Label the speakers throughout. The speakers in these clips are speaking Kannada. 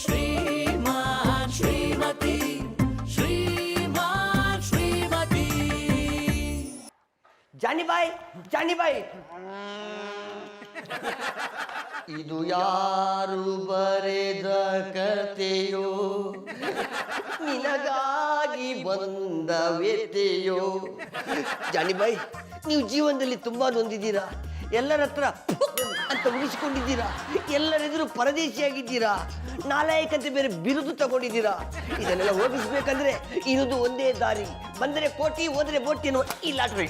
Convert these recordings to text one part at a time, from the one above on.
Speaker 1: ಶ್ರೀಮಾನ್ ಶ್ರೀಮತಿ ಶ್ರೀಮಾನ್ ಶ್ರೀಮತಿ.
Speaker 2: ಜಾನಿ ಬಾಯ್ ಇದು ಯಾರು ಬರೆದ ಕಥೆಯೋ, ನಿನಗಾಗಿ ಬಂದ ವ್ಯತೆಯೋ. ಜಾನಿ ಬಾಯ್, ನೀವು ಜೀವನದಲ್ಲಿ ತುಂಬಾ ನೊಂದಿದ್ದೀರಾ, ಎಲ್ಲರ ಹತ್ರ ಅಂತ ಉಳಿಸಿಕೊಂಡಿದ್ದೀರಾ, ಎಲ್ಲರೆದುರು ಪರದೇಶಿಯಾಗಿದ್ದೀರಾ, ನಾಲಾಯಕತೆ ಬೇರೆ ಬಿರುದು ತಗೊಂಡಿದ್ದೀರಾ. ಇದನ್ನೆಲ್ಲ ಹೋಗಿಸ್ಬೇಕಂದ್ರೆ ಇರೋದು ಒಂದೇ ದಾರಿ, ಬಂದರೆ ಕೋಟಿ ಹೋದ್ರೆ ಬೋಟಿ ಅನ್ನೋ ಈ ಲಾಟ್ರಿ.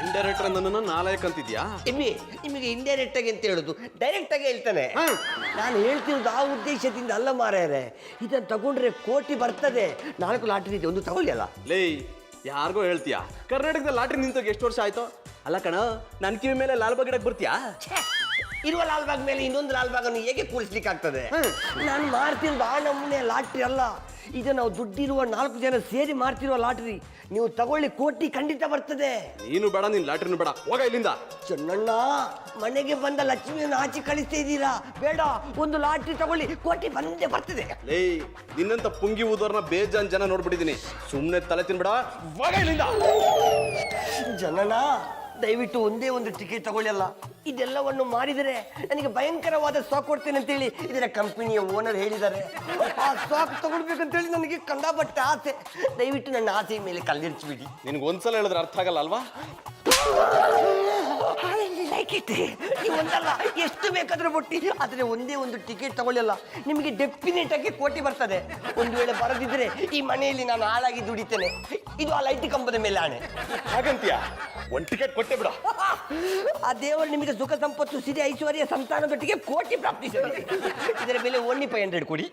Speaker 3: ಇಂಡೈರೆಕ್ಟ್ ನನ್ನನ್ನು ನಾಲಾಯಕ್ ಅಂತಿದ್ಯಾ?
Speaker 2: ನಿಮಗೆ ಇಂಡೈರೆಕ್ಟ್ ಆಗಿ ಅಂತ ಹೇಳುದು, ಡೈರೆಕ್ಟ್ ಆಗಿ ಹೇಳ್ತಾನೆ. ನಾನು ಹೇಳ್ತಿರೋದು ಆ ಉದ್ದೇಶದಿಂದ ಅಲ್ಲ ಮಾರಾಯರೆ. ಇದನ್ನು ತಗೊಂಡ್ರೆ ಕೋಟಿ ಬರ್ತದೆ. 4 ಲಾಟ್ರಿ ಇದೆ, ಒಂದು ತಗೊಳ್ಳಿ ಅಲ್ಲ.
Speaker 3: ಲೇ, ಯಾರಿಗೋ ಹೇಳ್ತೀಯಾ? ಕರ್ನಾಟಕದ ಲಾಟ್ರಿ ನಿಂತೋಗಿ ಎಷ್ಟು ವರ್ಷ ಆಯ್ತು? ಅಲ್ಲ ಕಣ, ನನ್ನ ಕಿವಿ ಮೇಲೆ ಲಾಲ್ಬಾಗ್ ಗಿಡಕ್ಕೆ ಬರ್ತೀಯಾ?
Speaker 2: ಇರುವ ಲಾಲ್ಬಾಗ್ ಮೇಲೆ ಇನ್ನೊಂದು ಲಾಲ್ಬಾಗನ್ನು ಹೇಗೆ ಕೂರಿಸ್ಲಿಕ್ಕೆ ಆಗ್ತದೆ? ನಾನು ಮಾಡ್ತಿರೋದು ಆ ನಮ್ಮನೆ ಲಾಟ್ರಿ ಅಲ್ಲ. ಇದು ನಾವು ದುಡ್ಡಿರುವ 4 ಜನ ಸೇರಿ ಮಾಡ್ತಿರುವ ಲಾಟ್ರಿ. ನೀವು ತಗೊಳ್ಳಿ, ಕೋಟಿ ಖಂಡಿತ ಬರ್ತದೆ.
Speaker 3: ನೀನು ಬೇಡ, ನಿನ್ ಲಾಟ್ರಿನೂ ಬೇಡ, ಹೋಗ ಇಲ್ಲಿಂದ.
Speaker 2: ಚೆನ್ನಣ್ಣ, ಮನೆಗೆ ಬಂದ ಲಕ್ಷ್ಮಿಯನ್ನು ಆಚೆ ಕಳಿಸ್ತಾ ಇದ್ದೀರಾ? ಬೇಡ, ಒಂದು ಲಾಟ್ರಿ ತಗೊಳ್ಳಿ, ಕೋಟಿ ಬಂದೇ ಬರ್ತದೆ.
Speaker 3: ಲೇ, ನಿನ್ನಂತ ಪುಂಗಿ ಊದೋರ್ನ ಬೇಜಾನ್ ಜನ ನೋಡ್ಬಿಟ್ಟಿದ್ದೀನಿ. ಸುಮ್ಮನೆ ತಲೆ ತಿನ್ಬೇಡ, ಹೋಗ ಇಲ್ಲಿಂದ.
Speaker 2: ಜನನ, ದಯವಿಟ್ಟು ಒಂದೇ ಒಂದು ಟಿಕೆಟ್ ತಗೊಳ್ಳಿ. ಇದೆಲ್ಲವನ್ನು ಮಾಡಿದರೆ ನನಗೆ ಭಯಂಕರವಾದ ಸ್ಟಾಕ್ ಕೊಡ್ತೇನೆ ಅಂತೇಳಿ ಇದರ ಕಂಪನಿಯ ಓನರ್ ಹೇಳಿದ್ದಾರೆ. ಆ ಸ್ಟಾಕ್ ತಗೊಳ್ಬೇಕಂತೇಳಿ ನನಗೆ ಕಂಡಪಟ್ಟ ಆಸೆ. ದಯವಿಟ್ಟು ನನ್ನ ಆಸೆಯ ಮೇಲೆ ಕಲ್ಲಿರಿಸಿಬಿಡಿ.
Speaker 3: ನಿನ್ಗೆ ಒಂದ್ಸಲ ಹೇಳಿದ್ರೆ ಅರ್ಥ ಆಗಲ್ಲ ಅಲ್ವಾ?
Speaker 2: ನೀವು ಒಂದಲ್ಲ, ಎಷ್ಟು ಬೇಕಾದ್ರೂ ಬೊಟ್ಟಿ, ಆದರೆ ಒಂದೇ ಒಂದು ಟಿಕೆಟ್ ತಗೊಳ್ಳಲ್ಲ. ನಿಮಗೆ ಡೆಫಿನೆಟ್ ಆಗಿ ಕೋಟಿ ಬರ್ತದೆ. ಒಂದು ವೇಳೆ ಬರದಿದ್ರೆ ಈ ಮನೆಯಲ್ಲಿ ನಾನು ಹಾಳಾಗಿ ದುಡಿತೇನೆ. ಇದು ಆ ಲೈಟ್ ಕಂಬದ ಮೇಲೆ ಆಣೆ.
Speaker 3: ಹಾಗಂತೀಯ? ಒಂದು ಟಿಕೆಟ್ ಕೊಟ್ಟೆ ಬಿಡ.
Speaker 2: ಆ ದೇವರು ನಿಮಗೆ ಸುಖ ಸಂಪತ್ತು, ಸಿರಿ, ಐಶ್ವರ್ಯ, ಸಂತಾನದೊಟ್ಟಿಗೆ ಕೋಟಿ ಪ್ರಾಪ್ತಿಸಲಿ. ಇದರ ಬೆಲೆ ಓನ್ಲಿ 500 ಕೊಡಿ.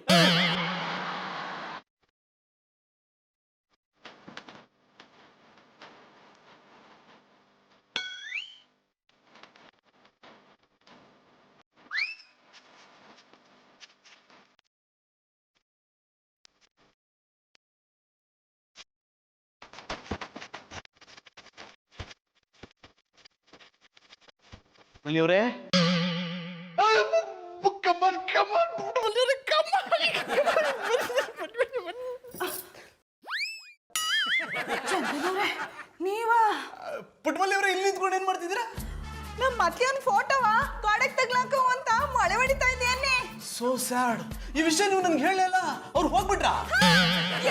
Speaker 3: ಇವರೇ
Speaker 4: ನೀವಾ?
Speaker 3: ಪುಟ್ಮಲ್ಲಿ ಅವರೇ, ಇಲ್ಲಿ ನಿಂತ್ಕೊಂಡು ಏನ್ ಮಾಡ್ತಿದ್ದೀರಾ?
Speaker 4: ನಮ್ಮ ಮತ್ತೆ ಒಂದು ಫೋಟೋವಾ ಗಾಡಕ್ ತಗ್ಲಾಕ ಅಂತ ಮಳೆ ಹೊಡಿತಾ ಇದ್ದೇನೆ.
Speaker 3: So sad. ಈ ವಿಷಯ ನೀವು ನನ್ಗೆ ಹೇಳಲಿಲ್ಲ. ಅವ್ರು ಹೋಗ್ಬಿಟ್ರಾ?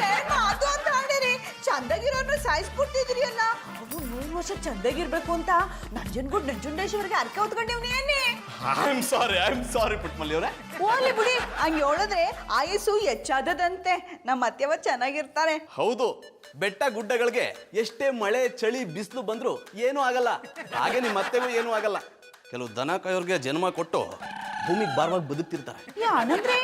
Speaker 4: ಏನ್ ಮಾತು ಅಂತ ಆಡಿರಿ. ಚಂದಾಗಿರೋರ್ನ ಸಾಯಿಸ್ಬಿಡ್ತಿದ್ರಿ ಅಲ್ಲ. ಅವು 100 ವರ್ಷ ಚಂದಾಗಿರ್ಬೇಕು ಅಂತ ನಂಜನಗೂಡ್ ನಂಜುಂಡೇಶ್ವರಿಗೆ ಅರ್ಕೆ ಹೊತ್ಕೊಂಡಿವ್ನಿ ಏನೇ.
Speaker 3: ಐ ಆಮ್ ಸಾರಿ ಪುಟ್ಮಲ್ಲಿ ಅವರೇ.
Speaker 4: ಹೋಗ್ಲಿ ಬಿಡಿ, ಹಂಗೆ ಹೇಳಿದ್ರೆ ಆಯಸ್ಸು ಹೆಚ್ಚಾದದಂತೆ. ನಮ್ಮ ಅತ್ತೆವ ಚೆನ್ನಾಗಿರ್ತಾರೆ.
Speaker 3: ಹೌದು, ಬೆಟ್ಟ ಗುಡ್ಡಗಳಿಗೆ ಎಷ್ಟೇ ಮಳೆ ಚಳಿ ಬಿಸಿಲು ಬಂದ್ರು ಏನೂ ಆಗಲ್ಲ. ಹಾಗೆ ನಿಮ್ಮ ಅತ್ತೆಗೂ ಏನೂ ಆಗಲ್ಲ. ಕೆಲವು ದನ ಕಾಯೋರ್ಗೆ ಜನ್ಮ ಕೊಟ್ಟು ಭೂಮಿಗೆ ಭಾರವಾಗಿ ಬದುಕ್ತಿರ್ತಾರೆ.
Speaker 4: ಯಾನಂದ್ರೆ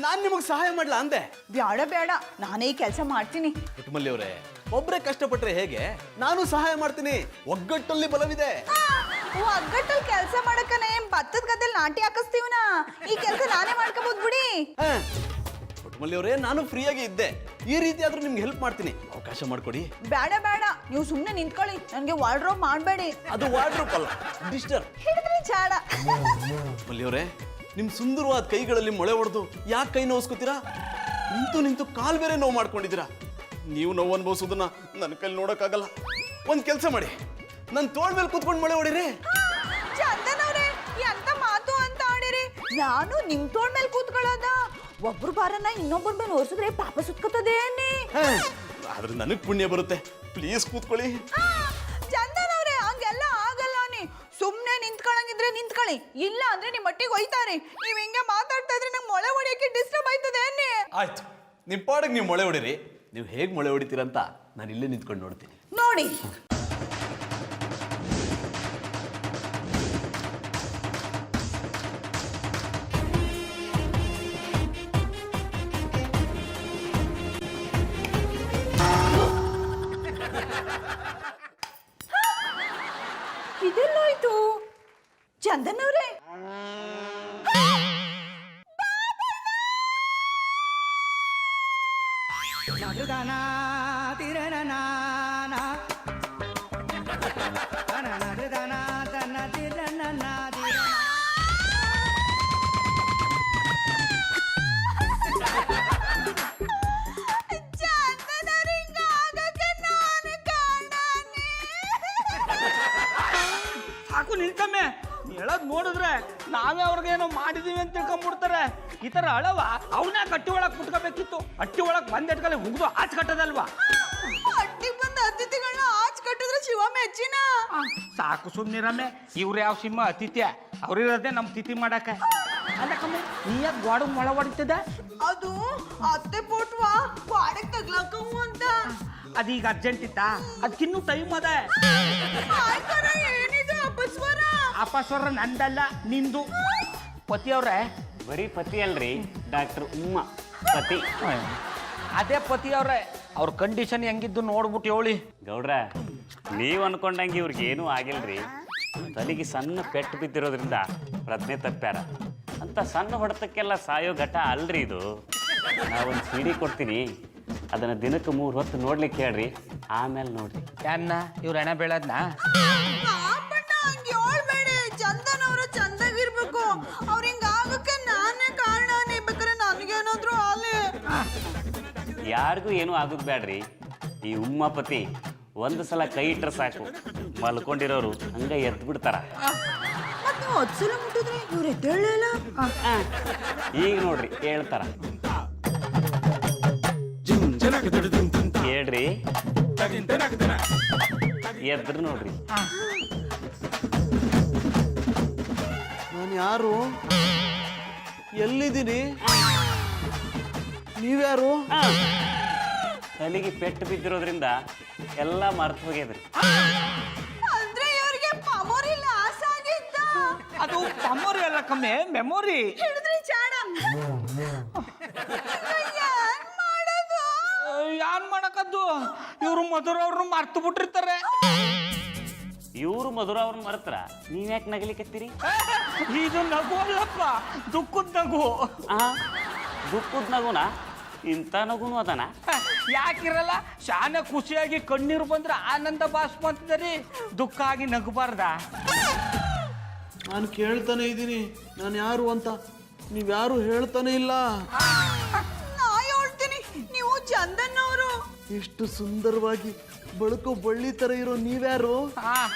Speaker 3: ನಾನ್ ನಿಮಗೆ ಸಹಾಯ ಮಾಡ್ಲಾ ಅಂದೆ?
Speaker 4: ಬೇಡ ಬೇಡ, ನಾನೇ ಈ ಕೆಲಸ ಮಾಡ್ತೀನಿ.
Speaker 3: ಪುಟ್ಮಲ್ಲಿ ಅವರೇ, ಒಬ್ರೇ ಕಷ್ಟಪಟ್ರೆ ಹೇಗೆ? ನಾನು ಸಹಾಯ ಮಾಡ್ತೀನಿ. ಒಗ್ಗಟ್ಟಲ್ಲಿ ಬಲವಿದೆ.
Speaker 4: ಒಗ್ಗಟ್ಟಲ್ಲಿ ಕೆಲಸ ಮಾಡಕ್ಕನೆ ಭತ್ತದ ಗದ್ದೆಲ್ ನಾಟಿ ಹಾಕಿಸ್ತೀವನ. ಈ ಕೆಲಸ ನಾನೇ ಮಾಡ್ಕೋಬಹುದು ಬಿಡಿ.
Speaker 3: ಪುಟ್ಮಲ್ಲಿ ಅವರೇ, ನಾನು ಫ್ರೀಯಾಗಿ ಇದ್ದೆ. ಈ ರೀತಿ ಆದ್ರೂ ನಿಮ್ಗೆ ಹೆಲ್ಪ್ ಮಾಡ್ತೀನಿ, ಅವಕಾಶ ಮಾಡ್ಕೊಡಿ.
Speaker 4: ಬೇಡ ಬೇಡ, ನೀವು ಸುಮ್ಮನೆ ನಿಂತ್ಕೊಳ್ಳಿ. ನನಗೆ ವಾರ್ಡ್ರೋಬ್ ಮಾಡಬೇಡಿ.
Speaker 3: ಅದು ವಾರ್ಡ್ರೋಬ್ ಅಲ್ಲ, ಡಿಸ್ಟರ್.
Speaker 4: ಹಿಡಿದ್ರೆ ಚಾಡ.
Speaker 3: ಪುಟ್ಮಲ್ಲಿ ಅವರೇ, ನಿಮ್ ಸುಂದರವಾದ ಕೈಗಳಲ್ಲಿ ಮೊಳೆ ಹೊಡೆದು ಯಾಕೆ ಕೈ ನೋವಿಸ್ಕೋತೀರಾ? ನಿಂತು ಕಾಲ್ ಬೇರೆ ನೋವು ಮಾಡ್ಕೊಂಡಿದ್ದೀರಾ. ನೀವು ನೋವು ಅನುಭವಿಸೋದನ್ನ ನನ್ನ ಕೈಲಿ ನೋಡೋಕ್ಕಾಗಲ್ಲ. ಒಂದು ಕೆಲಸ ಮಾಡಿ, ನನ್ನ ತೋಳ ಮೇಲೆ ಕೂತ್ಕೊಂಡು ಮೊಳೆ ಹೊಡಿರಿ.
Speaker 4: ಚಂದನವ್ರೆ, ಎಂತ ಮಾತು ಅಂತ ಆಡಿರಿ. ನಾನು ನಿಮ್ ತೋಳ ಮೇಲೆ ಕೂತ್ಕೊಳ್ಳೋದ? ಒಬ್ರು ಬಾರನ್ನ ಇನ್ನೊಬ್ಬರ ಮೇಲೆ ಓಡಿಸಿದ್ರೆ ಪಾಪ ಸುತ್ಕೋತದೇನೆ.
Speaker 3: ಆದ್ರೆ ನನಗ್ ಪುಣ್ಯ ಬರುತ್ತೆ. ಪ್ಲೀಸ್ ಕೂತ್ಕೊಳ್ಳಿ.
Speaker 4: ಚಂದನವ್ರೆ, ಹಂಗೆಲ್ಲ ಆಗಲ್ಲ. ನೀ ಸುಮ್ನೆ ನಿಂತ್ಕೊಳ್ಳಂಗಿದ್ರೆ ನಿಂತ್ಕೊಳ್ಳಿ, ಇಲ್ಲ ಅಂದ್ರೆ ನಿಮ್ ಮಟ್ಟಿಗೆ ಹೋಯ್ತಾರೆ. ನೀವ್ ಹಿಂಗೆ ಮಾತಾಡ್ತಾ ಇದ್ರೆ ನಂಗೆ ಮೊಳೆ ಹೊಡಿಯಕ್ಕೆ ಡಿಸ್ಟರ್ಬ್ ಆಯ್ತದೆ.
Speaker 3: ಆಯ್ತು, ನಿಮ್ ಪಾಡಿಗೆ ನೀವು ಮೊಳೆ ಹೊಡಿರಿ. ನೀವು ಹೇಗೆ ಮೊಳೆ ಹೊಡಿತೀರಂತ ನಾನು ಇಲ್ಲೇ ನಿಂತ್ಕೊಂಡು ನೋಡ್ತೀನಿ.
Speaker 4: ನೋಡಿ. ಇದೆಲ್ಲಾಯ್ತು ಚಂದನವ್ರೆ?
Speaker 5: ನೋಡಿದ್ರೆ ನಾವೇ ಅವ್ರಿಗೇನೋ ಮಾಡಿದೀವಿ ಅಂತ ತಿಳ್ಕೊಂಡ್ಬಿಡ್ತಾರೆ. ಈ ತರ ಅಳವ ಅವನ್ನ ಕಟ್ಟಿ ಒಳಗೆ ಕುಟ್ಕೋಬೇಕಿತ್ತು. ಅಟ್ಟಿ ಒಳಗೆ ಬಂದೆಟ್ಕಲ್ಲಿ ಹುಗ್ದು ಆಚ ಕಟ್ಟದಲ್ವಾ?
Speaker 4: ಅಟ್ಟಿಗೆ ಬಂದ ಅತಿಥಿಗಳನ್ನ ಆಚ್ ಕಟ್ಟಿದ್ರೆ ಶಿವ ಮೆಚ್ಚಿನ.
Speaker 5: ಸಾಕು ಸುಮ್ನಿರಮ್ಮೆ. ಇವ್ರು ಯಾವ ಸಿಂಹ ಅತಿಥ್ಯ, ಅವ್ರಿರೋದೇ ನಮ್ ತಿಥಿ ಮಾಡಕ. ಅಲ್ಲ ಕಮ್ಮಿ, ನೀ ಯಾಕೆ ಗೋಡ ಮೊಳ ಹೊಡಿತದ?
Speaker 4: ಅದು ಅತ್ತೆ ಪೋಟ್ವಾ ಗಾಡಿಗೆ ತಗ್ಲಾಕವು ಅಂತ.
Speaker 5: ಅದೀಗ ಅರ್ಜೆಂಟ್ ಇತ್ತಾ? ಅದಕ್ಕಿನ್ನೂ ಟೈಮ್ ಅದ.
Speaker 4: ಆಯ್ತಾರ ಏನಿದೆ ಅಪಸ್ವರ?
Speaker 5: ಅಪಸ್ವರ ನಂದಲ್ಲ, ನಿಂದು. ಪತಿಯವ್ರೆ?
Speaker 6: ಬರೀ ಪತಿ ಅಲ್ರಿ, ಡಾಕ್ಟರ್ ಉಮ್ಮ ಪತಿ.
Speaker 5: ಅದೇ ಪತಿಯವ್ರೆ, ಅವ್ರ ಕಂಡೀಷನ್ ಹೆಂಗಿದ್ದು ನೋಡ್ಬಿಟ್ಟು ಹೇಳಿ.
Speaker 6: ಗೌಡ್ರ, ನೀವು ಅನ್ಕೊಂಡಂಗೆ ಇವ್ರಿಗೆ ಏನೂ ಆಗಿಲ್ರಿ. ತಲೆಗೆ ಸಣ್ಣ ಪೆಟ್ಟು ಬಿದ್ದಿರೋದ್ರಿಂದ ಪ್ರಜ್ಞೆ ತಪ್ಪ್ಯಾರ. ಅಂತ ಸಣ್ಣ ಹೊಡೆತಕ್ಕೆಲ್ಲ ಸಾಯೋ ಘಟ ಅಲ್ರಿ ಇದು. ನಾವೊಂದು ಸಿಡಿ ಕೊಡ್ತೀನಿ, ಅದನ್ನ ದಿನಕ್ಕೆ 3 ಹೊತ್ತು ನೋಡ್ಲಿಕ್ಕೆ ಹೇಳ್ರಿ, ಆಮೇಲೆ ನೋಡ್ರಿ.
Speaker 5: ಯಾನ್ನ ಇವ್ರ ಹೆಣ ಬೀಳದ್ನ?
Speaker 4: ಬಣ್ಣ ಹಂಗೆ ಹೇಳ್ಬೇಡಿ. ಚಂದನ್ ಅವರು ಚಂದಾಗಿರ್ಬೇಕು. ಅವ್ರ ಹಿಂಗಾಗಕ್ಕೆ ನಾನೇ ಕಾರಣನೇ. ಬೇಕಾದ್ರೆ ನನಗೇನಾದ್ರು ಆಲೆ.
Speaker 6: ಯಾರಿಗೂ ಏನೂ ಆಗೋದು ಬೇಡ್ರಿ. ಈ ಉಮ್ಮಪತಿ ಒಂದು ಸಲ ಕೈ ಇಟ್ರೆ ಸಾಕು, ಮಲ್ಕೊಂಡಿರೋರು ಹಂಗ ಎದ್ದು ಬಿಡ್ತಾರ.
Speaker 4: ಮತ್ತೆ ನೀವು 10 ಸಲ ಮುಟ್ಟಿದ್ರೆ ಇವ್ರು ಎದ್ದೇಳಲ್ಲ.
Speaker 6: ಈಗ ನೋಡ್ರಿ ಹೇಳ್ತಾರ. ಹೇಳ್ರಿ, ಎದ್ರು ನೋಡ್ರಿ.
Speaker 3: ನಾನು ಯಾರು? ಎಲ್ಲಿದ್ದೀನಿ? ನೀವ್ಯಾರು?
Speaker 6: ತಲೆಗೆ ಪೆಟ್ಟು ಬಿದ್ದಿರೋದ್ರಿಂದ ಎಲ್ಲ ಮರ್ತು ಹೋಗ್ಯದ್ರಿ.
Speaker 4: ಅಂದ್ರೆ ಇವ್ರಿಗೆ ಪಮೋರಿ ಲಾಸ್ ಆಗಿತ್ತ.
Speaker 5: ಅದು ಪಮೋರಿ ಅಲ್ಲ ಕಮ್ಮಿ, ಮೆಮೊರಿ.
Speaker 4: ಹಿಡಿದ್ರಿ ಚಾಡ. ಏನ್ ಮಾಡೋದು?
Speaker 5: ಯಾನ್ ಮಾಡಕದ್ದು? ಇವ್ರು ಮಧುರ ಅವ್ರನ್ನ ಮರ್ತು ಬಿಟ್ಟಿರ್ತಾರೆ.
Speaker 6: ಇವ್ರು ಮಧುರ ಅವ್ರನ್ನ ಮರ್ತ್ರ ನೀವ್ಯಾಕೆ ನಗಲಿಕತ್ತೀರಿ?
Speaker 5: ಇದು ನಗು ಅಲ್ಲಪ್ಪ, ದುಃಖದ ನಗು.
Speaker 6: ದುಃಖದ ನಗುನ? ಇಂಥ ನಗುನು ಅದನ?
Speaker 5: ಯಾಕಿರಲ್ಲ? ಶಾನೆ ಖುಷಿಯಾಗಿ ಕಣ್ಣೀರು ಬಂದ್ರೆ ಆನಂದ ಬಾಷ್ಪ ಅಂತದರಿ. ದುಃಖ ಆಗಿ ನಗಬಾರ್ದ?
Speaker 3: ನಾನು ಕೇಳ್ತಾನೆ ಇದ್ದೀನಿ ನಾನು ಯಾರು ಅಂತ, ನೀವ್ಯಾರು ಹೇಳ್ತಾನೆ ಇಲ್ಲ.
Speaker 4: ನಾ ಹೇಳ್ತೀನಿ, ನೀವು ಚಂದನ್ ಅವರು.
Speaker 3: ಇಷ್ಟು ಸುಂದರವಾಗಿ ಬಳುಕೋ ಬಳ್ಳಿ ತರ ಇರೋ ನೀವ್ಯಾರು?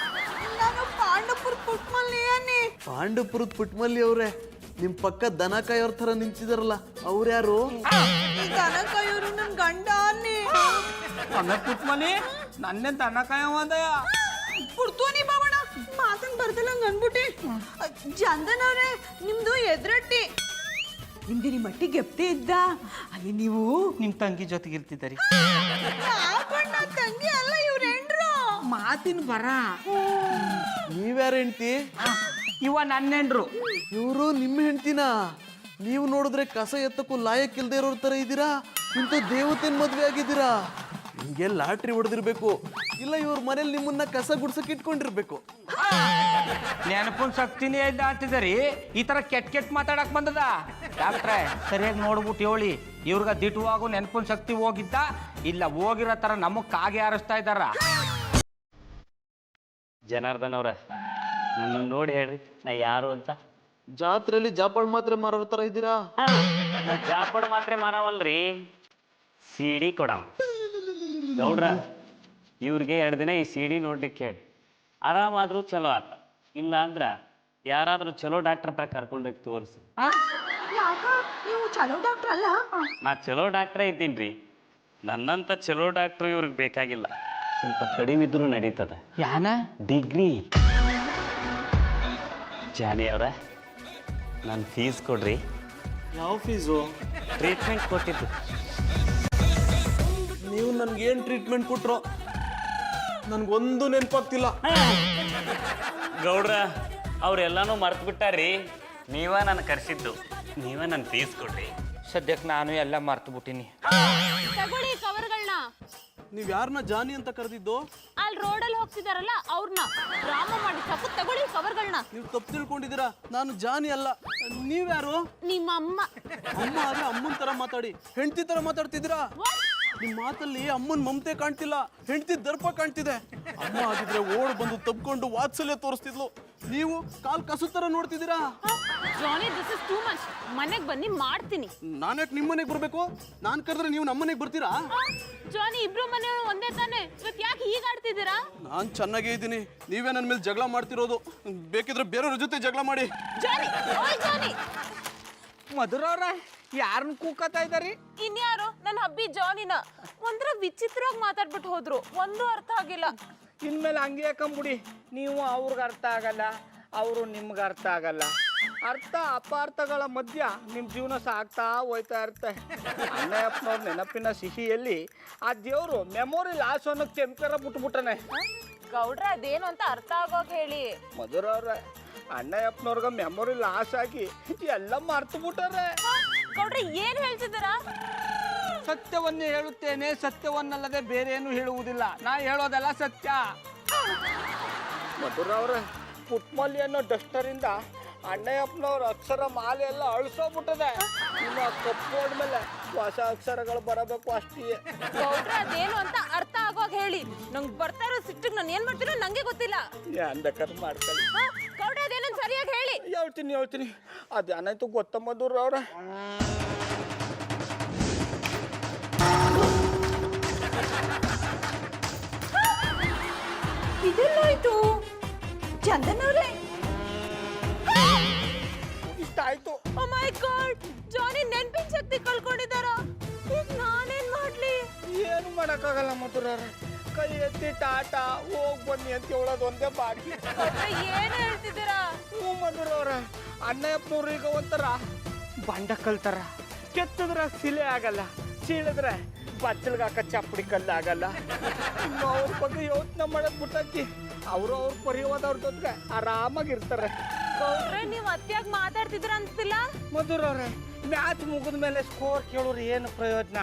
Speaker 4: ನಾನು ಪಾಂಡಪುರ ಪುಟ್ಮಲ್ಲಿ ಅನ್ನಿ.
Speaker 3: ಪಾಂಡಪುರದ ಪುಟ್ಮಲ್ಲಿ ಅವ್ರೆ, ನಿಮ್ ಪಕ್ಕ ದನ ಕಾಯೋರ್ ತರ ನಿಂತಿದಾರಲ್ಲ, ಅವ್ರ್ಯಾರು?
Speaker 4: ಈ ದನ ಕಾಯೋರು ನನ್ ಗಂಡ ಅನ್ನಿ.
Speaker 5: ಅನ್ನ ಪುಟ್ಮನಿ ನನ್ನೆ ದನ ಕಾಯವದಯ.
Speaker 4: ಪುಡ್ತೋನಿ ಬಾಬಣ್ಣ ಮಾತನ್ ಬರ್ದಲ್ಲ ಅನ್ಬಿಟ್ಟಿ. ಚಂದನ್ ಅವ್ರೆ, ನಿಮ್ದು ಎದ್ರಟ್ಟಿ. ನಿಮ್ಗೆ ನಿಮ್ಮ ಮಟ್ಟಿ ಗೆಪ್ತೆ ಇದ್ದ. ಅಲ್ಲಿ ನೀವು
Speaker 5: ನಿಮ್ ತಂಗಿ ಜೊತೆಗೆ ಇರ್ತಿದ್ದೀರಿ.
Speaker 4: ಬಣ್ಣ ತಂಗಿ ಅಲ್ಲ, ಇವ್ರ ಹೆಂಡ್ರು.
Speaker 5: ಮಾತಿನ ಬರ.
Speaker 3: ನೀವ್ಯಾರ ಹೆಂಡ್ತಿ?
Speaker 5: ಇವ ನನ್ನೆಂಡ್ರು.
Speaker 3: ಇವರು ನಿಮ್ಮ ಹೆಂಡ್ತಿನ? ನೀವು ನೋಡಿದ್ರೆ ಕಸ ಎತ್ತಕ್ಕೂ ಲಾಯಕ್ ಇಲ್ದೇ ಇರೋರ್ ತರ ಇದ್ದೀರಾ. ಇಂಥ ದೇವತೆನ್ ಮದ್ವೆ ಆಗಿದ್ದೀರಾ. ನಿಮ್ಗೆ ಲಾಟ್ರಿ ಹೊಡೆದಿರ್ಬೇಕು, ಇಲ್ಲ ಇವ್ರ ಮನೇಲಿ ನಿಮ್ಮನ್ನ ಕಸ ಗುಡ್ಸಕ್ ಇಟ್ಕೊಂಡಿರ್ಬೇಕು.
Speaker 5: ನೆನಪಿನ ಶಕ್ತಿನೇ ಇಲ್ಲ ಅಂತಿದ್ದೀರಿ. ಈ ತರ ಕೆಟ್ಟ ಮಾತಾಡಕ್ ಬಂದದ? ಡಾಕ್ಟ್ರೆ ಸರಿಯಾಗಿ ನೋಡ್ಬಿಟ್ಟು ಹೇಳಿ, ಇವ್ರಿಗೆ ದಿಟ್ಟವಾಗೂ ನೆನಪಿನ ಶಕ್ತಿ ಹೋಗಿದ್ದ ಇಲ್ಲ ಹೋಗಿರೋ ತರ ನಮಗ್ ಕಾಗೆ ಹಾರಿಸ್ತಾ ಇದ್ದಾರ?
Speaker 6: ಜನಾರ್ದನ್ ಅವ್ರ, ನನ್ನ ನೋಡಿ ಹೇಳ್ರಿ, ನಾ ಯಾರು ಅಂತ.
Speaker 3: ಜಾತ್ರೆಯಲ್ಲಿ ಜಾಪಾಳ್ ಮಾತ್ರ ಮಾರೋ ತರ ಇದ್ದೀರಾ.
Speaker 6: ಜಾಪಡ್ ಮಾತ್ರೆ ಮಾರವಲ್ರಿ, ಸಿಡಿ ಕೊಡಮ್. ಗೌಡ್ರ, ಇವ್ರಿಗೆ 2 ದಿನ ಈ ಸಿಡಿ ನೋಡ್ಲಿಕ್ಕೆ ಹೇಳಿ. ಆರಾಮಾದ್ರೂ ಚಲೋ ಆತ. ಇಲ್ಲ ಅಂದ್ರ ಯಾರಾದ್ರೂ ಚಲೋ ಡಾಕ್ಟರ್ ಹತ್ರ ಕರ್ಕೊಂಡೋಗಿ ತೋರಿಸಿ.
Speaker 4: ನೀವು ಚಲೋ ಡಾಕ್ಟರ್ ಅಲ್ಲ?
Speaker 6: ನಾ ಚಲೋ ಡಾಕ್ಟ್ರೇ ಇದ್ದೀನ್ರಿ. ನನ್ನಂತ ಚಲೋ ಡಾಕ್ಟ್ರು ಇವ್ರಿಗೆ ಬೇಕಾಗಿಲ್ಲ. ಸ್ವಲ್ಪ ಕಡಿಮೆ ಇದ್ರೂ ನಡೀತದ.
Speaker 5: ಯಾನ
Speaker 6: ಡಿಗ್ರಿ. ಜಾನಿ ಅವ್ರ, ನನ್ನ ಫೀಸ್ ಕೊಡ್ರಿ.
Speaker 3: ಯಾವ ಫೀಸು?
Speaker 6: ಟ್ರೀಟ್ಮೆಂಟ್ ಕೊಟ್ಟಿದ್ದು.
Speaker 3: ನೀವು ನನ್ಗೇನ್ ಟ್ರೀಟ್ಮೆಂಟ್ ಕೊಟ್ರೋ ನನ್ಗೊಂದು ನೆನಪಾಗ್ತಿಲ್ಲ.
Speaker 6: ಗೌಡ್ರ, ಅವ್ರೆಲ್ಲಾನು ಮರ್ತು ಬಿಟ್ಟಾರಿ. ನೀವ ನನ್ನ ಕರ್ಸಿದ್ದು, ನೀವ ನನ್ನ ಫೀಸ್ ಕೊಡ್ರಿ.
Speaker 5: ಸದ್ಯಕ್ಕೆ ನಾನು ಎಲ್ಲ ಮರ್ತು ಬಿಟ್ಟಿನಿ.
Speaker 7: ತಗೊಳ್ಳಿ ಕವರ್ಗಳನ್ನ.
Speaker 3: ನೀವ್ ಯಾರನ್ನ ಜಾನಿ ಅಂತ ಕರೆದಿದ್ದು?
Speaker 7: ಅಲ್ಲಿ ರೋಡಲ್ಲಿ ಹೋಗ್ತಿದಾರಲ್ಲ ಅವ್ರನ್ನ. ಡ್ರಾಮ ಮಾಡಿ ತಪ್ಪು. ತಗೊಳ್ಳಿ ಕವರ್ಗಳನ್ನ.
Speaker 3: ನೀವು ತಪ್ಪು ತಿಳ್ಕೊಂಡಿದ್ದೀರಾ. ನಾನು ಜಾನಿ ಅಲ್ಲ. ನೀವ್ಯಾರು?
Speaker 7: ನಿಮ್ಮ ಅಮ್ಮ.
Speaker 3: ಅಮ್ಮ ಆದ್ರೆ ಅಮ್ಮನ ತರ ಮಾತಾಡಿ ಹೆಂಡತಿ ತರ ಮಾತಾಡ್ತಿದ್ದೀರಾ. ನಿಮ್ಮ ಮಾತಲ್ಲಿ ಅಮ್ಮನ ಮಮತೆ ಕಾಣ್ತಿಲ್ಲ, ಹೆಂಡತಿ ದರ್ಪ ಕಾಣ್ತಿದೆ. ಅಮ್ಮ ಆಗಿದ್ರೆ ಓಡ್ ಬಂದು ತಬ್ಕೊಂಡು ವಾತ್ಸಲ್ಯ ತೋರಿಸ್ತಿದ್ಲು, ನೀವು ಕಾಲ್ ಕಸು ತರ ನೋಡ್ತಿದ್ದೀರಾ.
Speaker 7: ಜಾನಿ ದಿಸ್ ಇಸ್ ಟೂ ಮಚ್. ಮನೆಗೆ ಬನ್ನಿ ಮಾಡ್ತೀನಿ.
Speaker 3: ನಾನ್ಯಾಕೆ ನಿಮ್ಮ ಮನೆಗೆ ಬರ್ಬೇಕು? ನಾನ್ ಕರೆದ್ರೆ ನೀವು ನಮ್ಮ ಮನೆಗೆ ಬರ್ತೀರಾ?
Speaker 7: ಜಾನಿ ಇಬ್ರು ಮನೆಯವರು ಒಂದೇ ತಾನೆ, ಇವತ್ತು ಯಾಕೆ ಹೀಗೆ ಆಡ್ತಿದ್ದೀರಾ?
Speaker 3: ನಾನ್ ಚೆನ್ನಾಗೇ ಇದ್ದೀನಿ, ನೀವೇ ನನ್ನ ಮೇಲೆ ಜಗಳ ಮಾಡ್ತಿರೋದು. ಬೇಕಿದ್ರೆ ಬೇರೆಯವ್ರ ಜೊತೆ ಜಗಳ ಮಾಡಿ.
Speaker 7: ಜಾನಿ ಓಯ್ ಜಾನಿ.
Speaker 5: ಮಧುರವ್ರ ಯಾರನ್ನ ಕೂಕತ್ತಾ ಇದ್ದಾರಿ?
Speaker 7: ಇನ್ಯಾರು ನನ್ನ ಹಬ್ಬಿ ಜಾನಿನ ಒಂಥರ ವಿಚಿತ್ರವಾಗಿ ಮಾತಾಡ್ಬಿಟ್ಟು ಹೋದ್ರು, ಒಂದು ಅರ್ಥ ಆಗಿಲ್ಲ.
Speaker 5: ಇನ್ಮೇಲೆ ಹಂಗೆ ಯಾಕಂಬಿಡಿ, ನೀವು ಅವ್ರಿಗೆ ಅರ್ಥ ಆಗಲ್ಲ, ಅವರು ನಿಮ್ಗೆ ಅರ್ಥ ಆಗಲ್ಲ. ಅರ್ಥ ಅಪಾರ್ಥಗಳ ಮಧ್ಯ ನಿಮ್ಮ ಜೀವನ ಸಾಗ್ತಾ ಹೋಯ್ತಾ ಇರುತ್ತೆ. ಅಣ್ಣಯ್ಯಪ್ಪನವ್ರ ನೆನಪಿನ ಸಿಹಿಯಲ್ಲಿ ಆ ದೇವರು ಮೆಮೊರಿ ಲಾಸ್ ಅನ್ನೋ ಕೆಂಪರ ಬಿಟ್ಬಿಟ್ಟನೆ.
Speaker 7: ಗೌಡ್ರ ಅದೇನು ಅಂತ ಅರ್ಥ ಆಗೋಗ್ ಹೇಳಿ.
Speaker 5: ಮಧುರವ್ರೆ, ಅಣ್ಣಯ್ಯಪ್ಪನವ್ರಿಗೆ ಮೆಮೊರಿ ಲಾಸ್ ಆಗಿ ಎಲ್ಲ ಮರ್ತು ಬಿಟ್ಟಾರೆ.
Speaker 7: ಗೌಡ್ರ ಏನ್ ಹೇಳ್ತಿದ್ದೀರಾ?
Speaker 5: ಸತ್ಯವನ್ನೇ ಹೇಳುತ್ತೇನೆ, ಸತ್ಯವನ್ನಲ್ಲದೆ ಬೇರೇನು ಹೇಳುವುದಿಲ್ಲ. ನಾ ಹೇಳೋದೆಲ್ಲ ಸತ್ಯ. ಮಧುರವ್ರೆ, ಪುಟ್ಮಲ್ಲಿ ಅನ್ನೋ ಡಸ್ಟರಿಂದ ಅಣ್ಣಯ್ಯಪ್ಪನವ್ರ ಅಕ್ಷರ ಮಾಲೆ ಎಲ್ಲ ಅಳಿಸೋಗ್ಬಿಟ್ಟದೆ. ಇನ್ನು ಕಪ್ಪು ಬೋರ್ಡ್ ಮೇಲೆ ಹೊಸ ಅಕ್ಷರಗಳು ಬರಬೇಕು ಅಷ್ಟೇ.
Speaker 7: ಗೌಡ್ರ ಅದೇನು ಅಂತ ಅರ್ಥ ಆಗೋಗ್ ಹೇಳಿ. ನಂಗೆ ಬರ್ತಾ ಇರೋ ಸಿಟ್ಟಿಗೆ ನಾನು ಏನ್ ಮಾಡ್ತೀನೋ ನಂಗೆ ಗೊತ್ತಿಲ್ಲ.
Speaker 5: ಏನ್ ಬೇಕಾದ್ರೆ ಮಾಡ್ಕೊಳ್ಳಿ.
Speaker 7: ಗೌಡ್ರ ಅದೇನು ಸರಿಯಾಗಿ ಹೇಳಿ.
Speaker 5: ಹೇಳ್ತೀನಿ. ಅದೇನಾಯ್ತು ಗೊತ್ತ ಮಧುರವ್ರ?
Speaker 4: ಇದೆಲ್ಲಾಯ್ತು ಚಂದನ್ ಅವ್ರೆ?
Speaker 5: ಇಷ್ಟ ಆಯ್ತು.
Speaker 7: ಓ ಮೈ ಗಾಡ್, ಜಾನಿ ನೆನ್ಪಿನ ಶಕ್ತಿ ಕಳ್ಕೊಂಡಿದಾರ. ಈಗ ನಾನೇನ್ ಮಾಡ್ಲಿ?
Speaker 5: ಏನು ಮಾಡಕ್ಕಾಗಲ್ಲ ಮಧುರವ್ರೆ, ಕೈ ಎತ್ತಿ ಟಾಟಾ ಹೋಗ್ ಬನ್ನಿ ಅಂತ ಹೇಳೋದು ಒಂದೇ ಬಾಕಿ.
Speaker 7: ಗೌಡ್ರ ಏನ್ ಹೇಳ್ತಿದ್ದೀರಾ?
Speaker 5: ಹ್ಞೂ ಮಧುರವ್ರೆ, ಅಣ್ಣಯ್ಯಪ್ಪನವ್ರು ಈಗ ಒಂಥರ ಬಂಡ ಕಲ್ತಾರ. ಕೆತ್ತಿದ್ರೆ ಸಿಲೆ ಆಗಲ್ಲ, ಸೀಳಿದ್ರೆ ಬಚ್ಚಲ್ಗಾಕ ಚಪ್ಪಡಿ ಕಲ್ಲಾಗಲ್ಲ. ಇನ್ನು ಅವ್ರ ಬಗ್ಗೆ ಯೋಚನೆ ಮಾಡೋದ್ ಬಿಟ್ಟಾಕಿ ಅವರು ಅವ್ರ ಪರಿವಾದವ್ರ ಜೊತೆಗೆ ಆರಾಮಾಗಿರ್ತಾರೆ.
Speaker 7: ಗೌಡ್ರೆ ನೀವ್ ಅತ್ಯಾಗ್ ಮಾತಾಡ್ತಿದ್ರ ಅನ್ಸ್ತಿಲ್ಲ?
Speaker 5: ಮಧುರವ್ರೆ, ಮ್ಯಾಚ್ ಮುಗಿದ ಮೇಲೆ ಸ್ಕೋರ್ ಕೇಳೋರು ಏನು ಪ್ರಯೋಜನ?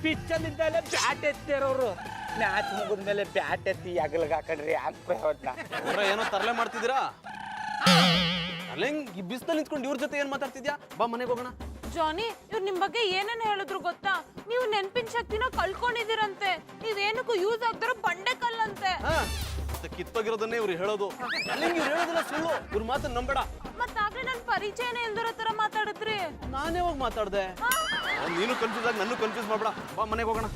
Speaker 5: ಪಿಚ್ಚಲ್ಲಿದ್ದಲ್ಲೇ ಬ್ಯಾಟ್ ಎತ್ತಿರೋರು ಮ್ಯಾಚ್ ಮುಗಿದ ಮೇಲೆ ಬ್ಯಾಟ್ ಎತ್ತಿ ಅಗಲ್ಗೆ ಹಾಕೊಂಡ್ರಿ ಯಾಕೆ ಪ್ರಯೋಜನ?
Speaker 3: ಏನೋ ತರಲೆ ಮಾಡ್ತಿದ್ದೀರಾ? ಅಲ್ಲ ಈ ಬಿಸಿಲಲ್ಲಿ ನಿಂತ್ಕೊಂಡು ಇವ್ರ ಜೊತೆ ಏನ್ ಮಾತಾಡ್ತಿದ್ಯಾ? ಬಾ ಮನೆಗೆ ಹೋಗೋಣ.
Speaker 7: ಜಾನಿ ಇವ್ರು ನಿಮ್ ಬಗ್ಗೆ ಏನೇನ್ ಹೇಳಿದ್ರು ಗೊತ್ತಾ? ನೀವು ನೆನ್ಪಿನ ಶಕ್ತಿನ ಕಳ್ಕೊಂಡಿದ್ದೀರಂತೆ. ನೀವೇನಕ್ಕೂ ಯೂಸ್ ಆಗ್ತಾರ ಬಂಡೆ ಕಲ್ಲಂತೆ.
Speaker 3: ಕಿತ್ತೋಗಿರೋದನ್ನೇ ಇವ್ರು ಹೇಳೋದು. ಇವ್ರು ಹೇಳೋದಿಲ್ಲ ಸುಳ್ಳು, ಇವ್ರ ಮಾತನ್ನ ನಂಬೇಡ.
Speaker 7: ಮತ್ತಾಗ್ಲೇ ನನ್ ಪರಿಚಯನೇ ಇಲ್ದಿರೋ ತರ ಮಾತಾಡಿದ್ರಿ.
Speaker 3: ನಾನೇ ಹೋಗಿ ಮಾತಾಡ್ದೆ. ನೀನು ಕನ್ಫ್ಯೂಸ್ ಆಗಿ ನನ್ನ ಕನ್ಫ್ಯೂಸ್ ಮಾಡ್ಬೇಡ. ಬಾ ಮನೆಗೆ ಹೋಗೋಣ.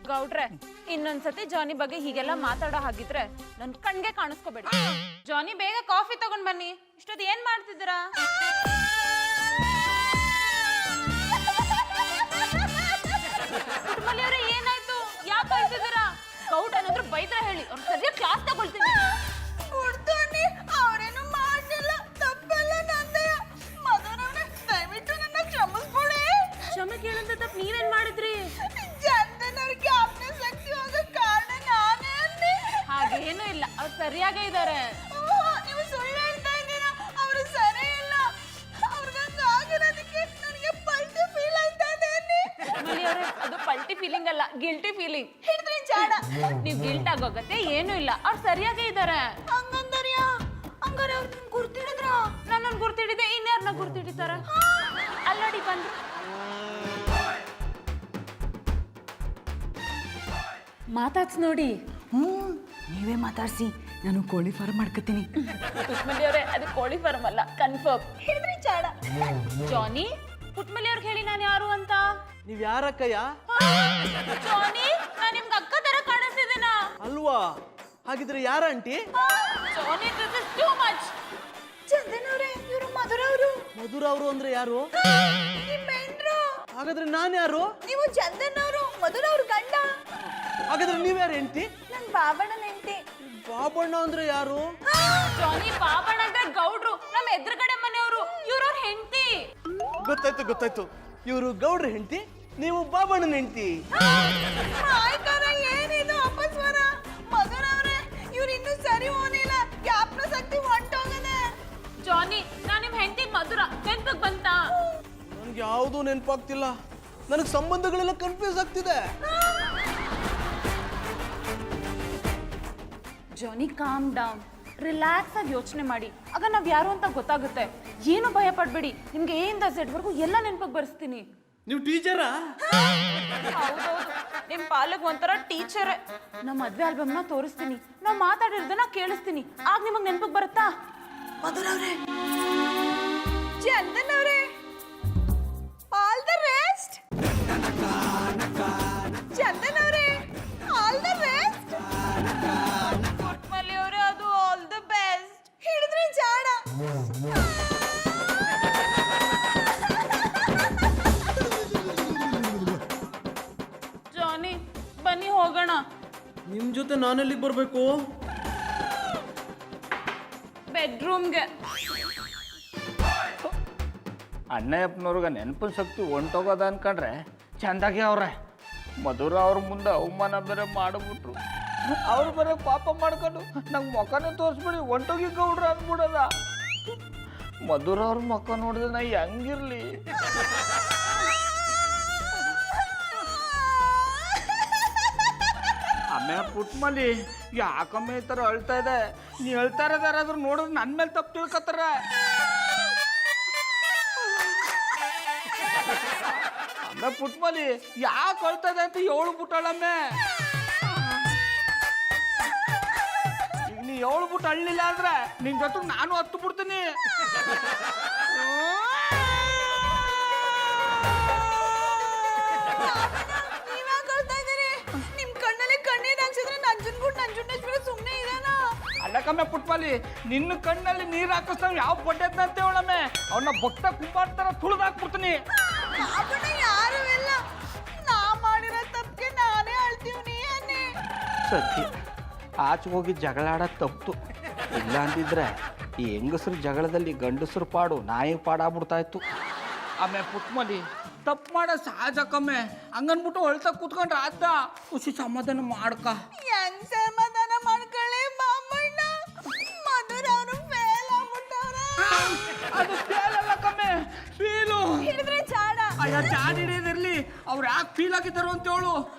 Speaker 7: ಗೌಡ್ರೆ ಇನ್ನೊಂದ್ಸತಿ ಜಾನಿ ಬಗ್ಗೆ ಹೀಗೆಲ್ಲ ಮಾತಾಡೋ ಹಾಗಿದ್ರೆ ನನ್ ಕಣ್ಗೆ ಕಾಣಿಸ್ಕೋಬೇಡಿ. ಜಾನಿ ಬೇಗ ಕಾಫಿ ತಗೊಂಡ್ ಬನ್ನಿ. ಇಷ್ಟೊತ್ತು ಏನ್ ಮಾಡ್ತಿದ್ದೀರಾ? ಕುಟುಂಬಲಿಯವ್ರೆ ಏನಾಯ್ತು? ಯಾಕೆ ಬೈತಿದ್ದೀರಾ? ಗೌಡ್ ಏನಾದ್ರು ಬೈದ್ರೆ ಹೇಳಿ, ಅವ್ರು ಸರಿಯಾಗಿ ಕ್ಲಾಸ್ ತಗೊಳ್ತೀನಿ.
Speaker 4: ಅವ್ರೇನು ಮಾಡ್ಲಿಲ್ಲ, ತಪ್ಪೆಲ್ಲ ನಂದೇ. ಮಧುರವ್ರೆ ದಯವಿಟ್ಟು ನನ್ನ ಕ್ಷಮಿಸ್ಬಿಡಿ.
Speaker 7: ಕ್ಷಮೆ ಕೇಳಂತ ತಪ್ಪು ನೀವೇನ್ ಮಾಡಿದ್ರಿ?
Speaker 4: ಚಂದನ್ ಅವ್ರಿಗೆ ಜ್ಞಾಪನ ಶಕ್ತಿ ಹೋಗೋ ಕಾರಣ ನಾನೇ ಅಂದೆ.
Speaker 7: ಹಾಗೇನು ಇಲ್ಲ, ಅವ್ರು ಸರಿಯಾಗೇ ಇದ್ದಾರೆ.
Speaker 4: ನೀವು ಸುಳ್ಳು ಹೇಳ್ತಾ ಇದ್ದೀರಾ, ಅವರು ಸರಿ ಇಲ್ಲ. ಅವ್ರಿಗಂಗ ಆಗಿರೋದಕ್ಕೆ ನನಗೆ ಪಲ್ಟಿ ಫೀಲ್ ಆಯ್ತಾ ಇದೆ.
Speaker 7: ಮಲಿಯವ್ರೆ ಅದು ಪಲ್ಟಿ ಫೀಲಿಂಗ್ ಅಲ್ಲ, ಗಿಲ್ಟಿ ಫೀಲಿಂಗ್.
Speaker 4: ಹಿಡಿದ್ರಿ ಜಾಡ.
Speaker 7: ನೀವು ಗಿಲ್ಟ್ ಆಗೋಗತ್ತೆ ಏನು ಇಲ್ಲ, ಅವ್ರು ಸರಿಯಾಗೇ ಇದ್ದಾರೆ.
Speaker 4: ಹಂಗಂದರ್ಯಾ? ಹಂಗಾರೆ ಅವ್ರು ನಿಮ್ಗೆ ಗುರ್ತಿಡಿದ್ರ?
Speaker 7: ನನ್ನನ್ನು ಗುರ್ತಿಡಿದೆ, ಇನ್ಯಾರನ್ನ ಗುರ್ತಿಡಿತಾರ? ಅಲ್ಲೋಡಿ ಬಂದು
Speaker 4: ಮಾತಾಡ್ಸ್ ನೋಡಿ. ನೀವೇ ಮಾತಾಡ್ಸಿ, ನಾನು ಕೋಳಿ ಫಾರ್ಮ್ ಮಾಡ್ಕೊತೀನಿ.
Speaker 7: ಪುಟ್ಮಲಿಯವ್ರೆ ಅದು ಕೋಳಿ ಫಾರ್ಮ್ ಅಲ್ಲ, ಕನ್ಫರ್ಮ್.
Speaker 4: ಹಿಡಿದ್ರಿ ಜಾಡ.
Speaker 7: ಜಾನಿ ಪುಟ್ಮಲಿಯವ್ರಿಗೆ ಹೇಳಿ ನಾನು ಯಾರು ಅಂತ.
Speaker 3: ನೀವ್ ಯಾರಕ್ಕಯ್ಯ?
Speaker 7: ಜಾನಿ ನಾನು ನಿಮ್ಗೆ ಅಕ್ಕ ತರ ಕಾಣಿಸ್ತಿದ್ದೀನ
Speaker 3: ಅಲ್ವಾ? ಹಾಗಿದ್ರೆ ಯಾರ aunty?
Speaker 7: Johnny this is too much.
Speaker 4: Chandan ಅವ್ರೆ, ಇವರು ಮಧುರವ್ರು.
Speaker 3: ಮಧುರ ಅವರು ಅಂದ್ರೆ ಯಾರು?
Speaker 4: ನಿಮ್ಮೇನ್ರು?
Speaker 3: ಹಾಗಾದ್ರೆ ನಾನು ಯಾರು?
Speaker 4: ನೀವು ಚಂದನ್ ಅವರು, ಮಧುರವ್ರ ಗಂಡ.
Speaker 3: ಹಾಗಾದ್ರೆ ನೀವ್ಯಾರು ಹೆಂಡತಿ?
Speaker 4: ನನ್ ಬಾಬಣ್ಣನ ಹೆಂಡತಿ.
Speaker 3: ಬಾಬಣ್ಣ ಅಂದ್ರೆ ಯಾರು?
Speaker 7: ಜಾನಿ ಬಾಬಣ್ಣ ಅಂದ್ರೆ ಗೌಡ್ರು, ನಮ್ಮ ಎದುರುಗಡೆ ಮನೆಯವರು. ಇವ್ರವ್ರ ಹೆಂಡತಿ.
Speaker 3: ಗೊತ್ತಾಯ್ತು. ಇವರು ಗೌಡ್ರ ಹೆಂಡತಿ, ನೀವು ಬಾಬಣ್ಣನ ಹೆಂಡತಿ.
Speaker 4: ಆಯ್ತಾರ, ಏನಿದು ಅಪಸ್ವರ? ಮಧುರವ್ರೆ ಇವ್ರು ಇನ್ನೂ ಸರಿ ಹೋಗಿಲ್ಲ, ಜ್ಞಾಪನ ಶಕ್ತಿ ಹೊಂಟೋಗದೆ.
Speaker 7: ಜಾನಿ ನಾನು ನಿಮ್ ಹೆಂಡತಿ ಮಧುರ, ನೆನ್ಪಕ್ ಬಂತ?
Speaker 3: ನನ್ಗೆ ಯಾವುದೂ ನೆನಪಾಗ್ತಿಲ್ಲ. ನನಗೆ ಸಂಬಂಧಗಳೆಲ್ಲ ಕನ್ಫ್ಯೂಸ್ ಆಗ್ತಿದೆ.
Speaker 7: ಜಾನಿ ಕಾಮ್ ಡೌನ್. ರಿಲ್ಯಾಕ್ಸ್ ಆಗಿ ಯೋಚನೆ ಮಾಡಿ, ಆಗ ನಾವ್ ಯಾರು ಅಂತ ಗೊತ್ತಾಗುತ್ತೆ. ಏನು ಭಯ ಪಡ್ಬೇಡಿ, ನಿಮ್ಗೆ ಎ ಇಂದ ಝೆಡ್ ವರ್ಗು ಎಲ್ಲ ನೆನಪಿಗೆ ಬರ್ಸ್ತೀನಿ.
Speaker 3: ನೀವು ಟೀಚರಾ?
Speaker 7: ಹೌದೌದು, ನಿಮ್ ಪಾಲಕ್ ಒಂಥರ ಟೀಚರೇ. ನಮ್ಮ ಮದ್ವೆ ಆಲ್ಬಮ್ನ ತೋರಿಸ್ತೀನಿ, ನಾವ್ ಮಾತಾಡಿರೋದನ್ನ ಕೇಳಿಸ್ತೀನಿ, ಆಗ ನಿಮಗ್ ನೆನಪಿಗೆ ಬರುತ್ತಾ?
Speaker 4: ಮಧುರವ್ರೆ, ಚಂದನ್ ಅವ್ರೆ, ಆಲ್ ದ ಬೆಸ್ಟ್. ಚಂದನ್ ಅವ್ರೆ, ಆಲ್ ದ ಬೆಸ್ಟ್.
Speaker 7: ಮಲ್ಲಿ ಅವರೇ, ಅದು ಆಲ್ ದ ಬೆಸ್ಟ್.
Speaker 4: ಹಿಡಿದ್ರೆ ಜಾಣ.
Speaker 7: ಜಾನಿ, ಬನ್ನಿ ಹೋಗೋಣ.
Speaker 3: ನಿಮ್ ಜೊತೆ ನಾನೆಲ್ಲಿಗೆ ಬರ್ಬೇಕು?
Speaker 7: ಬೆಡ್ರೂಮ್ಗೆ.
Speaker 5: ಅಣ್ಣಯ್ಯಪ್ಪನವ್ರಿಗೆ ನೆನಪಿನ ಶಕ್ತಿ ಹೊಂಟೋಗೋದ ಅನ್ಕೊಂಡ್ರೆ ಚಂದಾಗಿ ಅವ್ರೆ. ಮಧುರ ಅವ್ರ ಮುಂದೆ ಅವಮಾನ ಬೇರೆ ಮಾಡಿಬಿಟ್ರು. ಅವ್ರು ಬೇರೆ ಪಾಪ ಮಾಡ್ಕೊಂಡು ನಂಗೆ ಮುಖನೇ ತೋರಿಸ್ಬಿಡಿ ಹೊಂಟೋಗಿ ಗೌಡ್ರ ಅಂದ್ಬಿಡದ. ಮಧುರ ಅವ್ರ ಮುಖ ನೋಡಿದ್ರೆ ನಾ ಹೆಂಗಿರ್ಲಿ? ಆಮೇಲೆ ಪುಟ್ಮಲ್ಲಿ ಯಾಕಮ್ಮೆ ಈ ಥರ ಅಳ್ತಾ ಇದೆ? ನೀ ಹೇಳ್ತಾ ಇರೋದು ಯಾರಾದ್ರೂ ನೋಡಿದ್ರೆ ನನ್ನ ಮೇಲೆ ತಪ್ಪು ತಿಳ್ಕೊತಾರ. ಅಮ್ಮ ಪುಟ್ಮಲ್ಲಿ ಯಾಕೆ ಅಳ್ತಾ ಇದೆ ಅಂತ ಹೇಳ್ಬಿಟ್ಟಾಳಮ್ಮೆ. ಈಗ ನೀ ಹೇಳ್ಬಿಟ್ಟು ಅಳ್ಳಿಲ್ಲ ಅಂದ್ರೆ ನಿನ್ ಜೊತೆ ನಾನು ಹತ್ತು ಬಿಡ್ತೀನಿ.
Speaker 4: ನೀವ್ಯಾಕೆ ಅಳ್ತಾ ಇದ್ದೀರಿ? ನಿಮ್ ಕಣ್ಣಲ್ಲಿ ಕಣ್ಣೀರ್ ಹಾಕ್ಸಿದ್ರೆ ನಂಜುಂಡೇಶ್ವರ ಸುಮ್ಮನೆ ಇರೋಣ?
Speaker 5: ಅಲ್ಲಕ್ಕಮ್ಮೆ ಪುಟ್ಮಲ್ಲಿ, ನಿನ್ನ ಕಣ್ಣಲ್ಲಿ ನೀರು ಹಾಕಿಸ್ತಾವ್ ಯಾವ ಬಡ್ಡೆದ್ನ ಅಂತ ಹೇಳಮ್ಮೆ. ಅವನ್ನ ಭಕ್ತ ಕುಂಬಾರ ಥರ ತುಳಿದಾಕ್ಬಿಡ್ತೀನಿ.
Speaker 4: ಪಾಪಣ್ಣ ಯಾರು ಇಲ್ಲ, ನಾ ಮಾಡಿರೋ ತಪ್ಪಿಗೆ ನಾನೇ ಅಳ್ತೀವ್ನಿ ಅನ್ನಿ.
Speaker 5: ಸತ್ಯ, ಆಚೆ ಹೋಗಿ ಜಗಳ ಆಡೋದು ತಪ್ಪು. ಇಲ್ಲ ಅಂದಿದ್ರೆ ಈ ಹೆಂಗಸರು ಜಗಳದಲ್ಲಿ ಗಂಡಸರು ಪಾಡು ನಾಯಿ ಪಾಡಾಗ್ಬಿಡ್ತಾ ಇತ್ತು. ಆಮೇಲೆ ಪುಟ್ಮಲ್ಲಿ ತಪ್ಪು ಮಾಡೋ ಸಹಜ ಕಮ್ಮೆ. ಹಂಗನ್ಬಿಟ್ಟು ಹೊಳ್ತಾ ಕೂತ್ಕೊಂಡ್ರೆ ಆದ ಖುಷಿ ಸಮಾಧಾನ ಮಾಡ್ಕ.
Speaker 4: ಹೆಂಗ್ ಸಮಾಧಾನ ಮಾಡ್ಕೊಳ್ಳಿ ಬಾಮಣ್ಣ? ಮಧುರ ಅವರು ಫೇಲ್ ಆಗ್ಬಿಟ್ಟವ್ರೆ.
Speaker 5: ಅದು ಫೇಲಲ್ಲ ಕಮ್ಮೆ, ಫೀಲು.
Speaker 4: ಹಿಡಿದ್ರೆ ಜಾಡ.
Speaker 5: ಅಯ್ಯ ಜಾಡಿ ಹಿಡಿಯೋದಿರ್ಲಿ, ಅವ್ರು ಯಾಕೆ ಫೀಲ್ ಆಗಿದ್ದಾರೋ ಅಂತ ಹೇಳು.